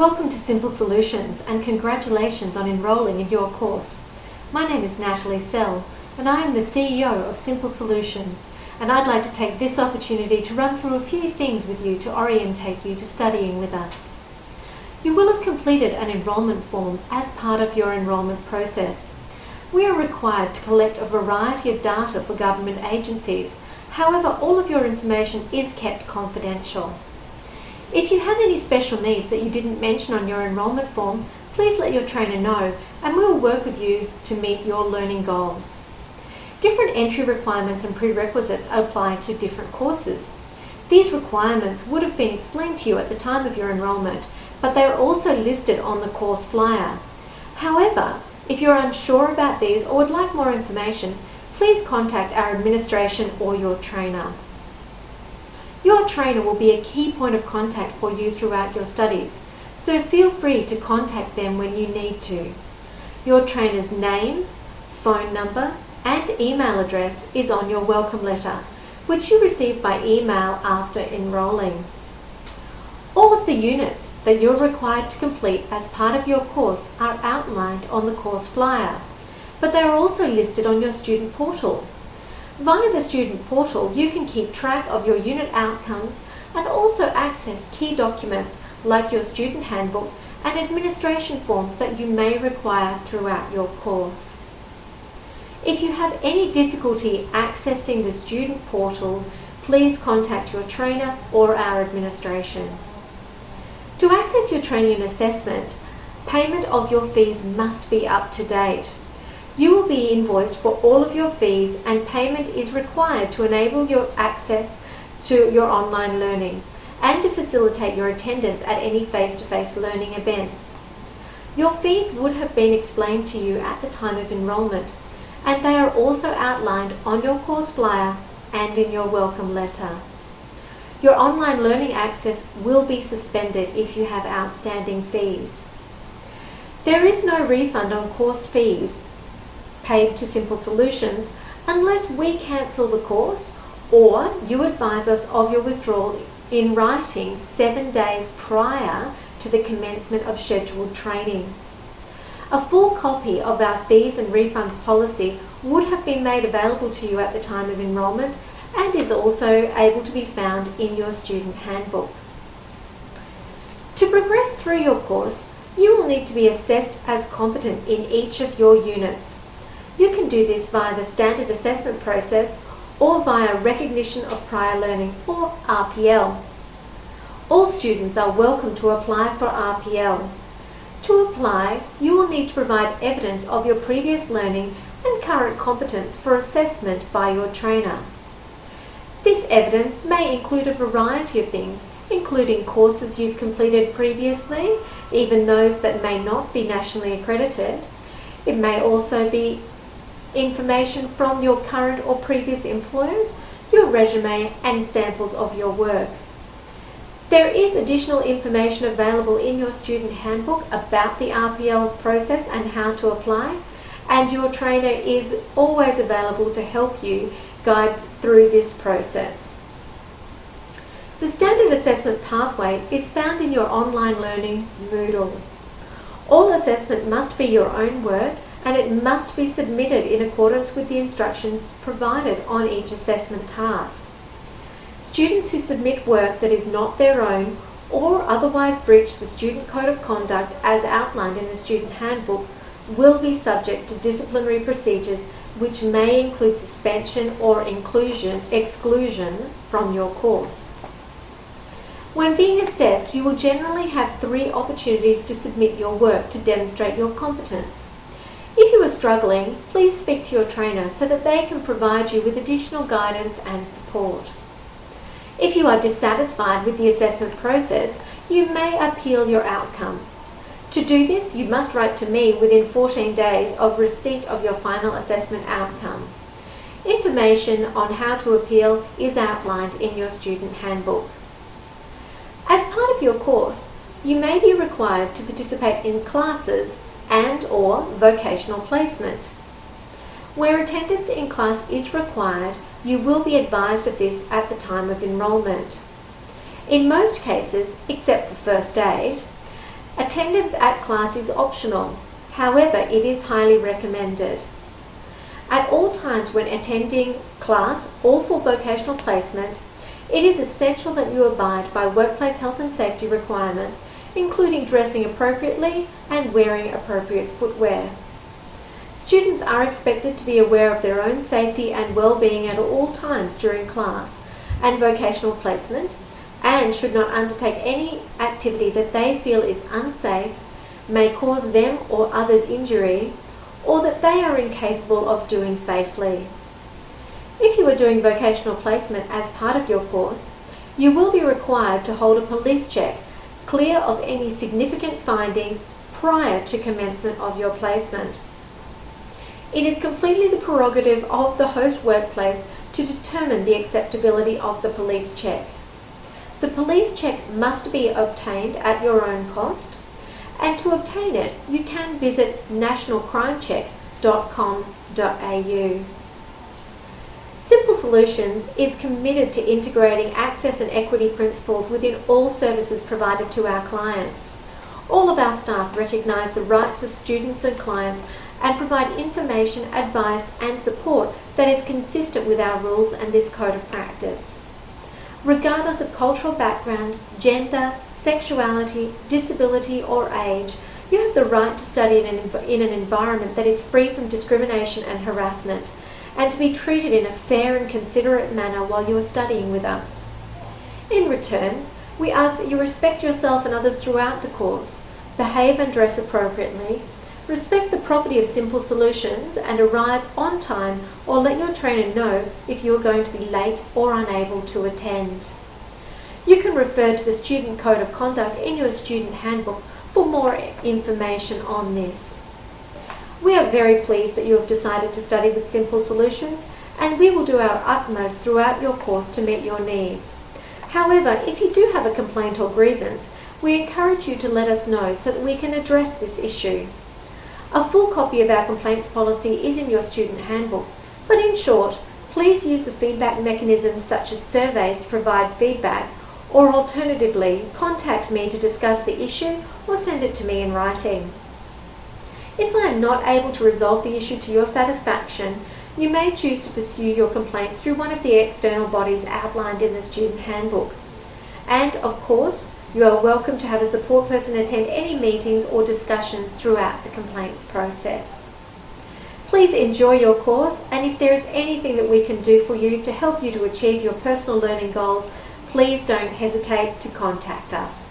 Welcome to Simple Solutions and congratulations on enrolling in your course. My name is Natalie Sell and I am the CEO of Simple Solutions, and I'd like to take this opportunity to run through a few things with you to orientate you to studying with us. You will have completed an enrolment form as part of your enrolment process. We are required to collect a variety of data for government agencies. However, all of your information is kept confidential. If you have any special needs that you didn't mention on your enrolment form, please let your trainer know and we will work with you to meet your learning goals. Different entry requirements and prerequisites apply to different courses. These requirements would have been explained to you at the time of your enrolment, but they are also listed on the course flyer. However, if you're unsure about these or would like more information, please contact our administration or your trainer. Your trainer will be a key point of contact for you throughout your studies, so feel free to contact them when you need to. Your trainer's name, phone number and email address is on your welcome letter, which you receive by email after enrolling. All of the units that you're required to complete as part of your course are outlined on the course flyer, but they are also listed on your student portal. Via the student portal, you can keep track of your unit outcomes and also access key documents like your student handbook and administration forms that you may require throughout your course. If you have any difficulty accessing the student portal, please contact your trainer or our administration. To access your training and assessment, payment of your fees must be up to date. You will be invoiced for all of your fees and payment is required to enable your access to your online learning and to facilitate your attendance at any face-to-face learning events. Your fees would have been explained to you at the time of enrolment, and they are also outlined on your course flyer and in your welcome letter. Your online learning access will be suspended if you have outstanding fees. There is no refund on course fees paid to Simple Solutions unless we cancel the course or you advise us of your withdrawal in writing 7 days prior to the commencement of scheduled training. A full copy of our fees and refunds policy would have been made available to you at the time of enrolment and is also able to be found in your student handbook. To progress through your course, you will need to be assessed as competent in each of your units. You can do this via the standard assessment process or via recognition of prior learning or RPL. All students are welcome to apply for RPL. To apply, you will need to provide evidence of your previous learning and current competence for assessment by your trainer. This evidence may include a variety of things, including courses you've completed previously, even those that may not be nationally accredited. It may also be information from your current or previous employers, your resume and samples of your work. There is additional information available in your student handbook about the RPL process and how to apply, and your trainer is always available to help you guide through this process. The standard assessment pathway is found in your online learning Moodle. All assessment must be your own work and it must be submitted in accordance with the instructions provided on each assessment task. Students who submit work that is not their own or otherwise breach the Student Code of Conduct as outlined in the Student Handbook will be subject to disciplinary procedures which may include suspension or exclusion from your course. When being assessed, you will generally have 3 opportunities to submit your work to demonstrate your competence. If you are struggling, please speak to your trainer so that they can provide you with additional guidance and support. If you are dissatisfied with the assessment process, you may appeal your outcome. To do this, you must write to me within 14 days of receipt of your final assessment outcome. Information on how to appeal is outlined in your student handbook. As part of your course, you may be required to participate in classes and/or vocational placement. Where attendance in class is required, you will be advised of this at the time of enrolment. In most cases, except for first aid, Attendance at class is optional, however, it is highly recommended. At all times when attending class or for vocational placement, it is essential that you abide by workplace health and safety requirements, including dressing appropriately and wearing appropriate footwear. Students are expected to be aware of their own safety and well-being at all times during class and vocational placement, and should not undertake any activity that they feel is unsafe, may cause them or others injury, or that they are incapable of doing safely. If you are doing vocational placement as part of your course, you will be required to hold a police check clear of any significant findings prior to commencement of your placement. It is completely the prerogative of the host workplace to determine the acceptability of the police check. The police check must be obtained at your own cost, and to obtain it, you can visit nationalcrimecheck.com.au. Simple Solutions is committed to integrating access and equity principles within all services provided to our clients. All of our staff recognise the rights of students and clients and provide information, advice and support that is consistent with our rules and this code of practice. Regardless of cultural background, gender, sexuality, disability or age, you have the right to study in an environment that is free from discrimination and harassment, and to be treated in a fair and considerate manner while you are studying with us. In return, we ask that you respect yourself and others throughout the course, behave and dress appropriately, respect the property of Simple Solutions and arrive on time, or let your trainer know if you are going to be late or unable to attend. You can refer to the Student Code of Conduct in your student handbook for more information on this. We are very pleased that you have decided to study with Simple Solutions, and we will do our utmost throughout your course to meet your needs. However, if you do have a complaint or grievance, we encourage you to let us know so that we can address this issue. A full copy of our complaints policy is in your student handbook, but in short, please use the feedback mechanisms such as surveys to provide feedback, or alternatively, contact me to discuss the issue or send it to me in writing. If I am not able to resolve the issue to your satisfaction, you may choose to pursue your complaint through one of the external bodies outlined in the student handbook. And of course, you are welcome to have a support person attend any meetings or discussions throughout the complaints process. Please enjoy your course, and if there is anything that we can do for you to help you to achieve your personal learning goals, please don't hesitate to contact us.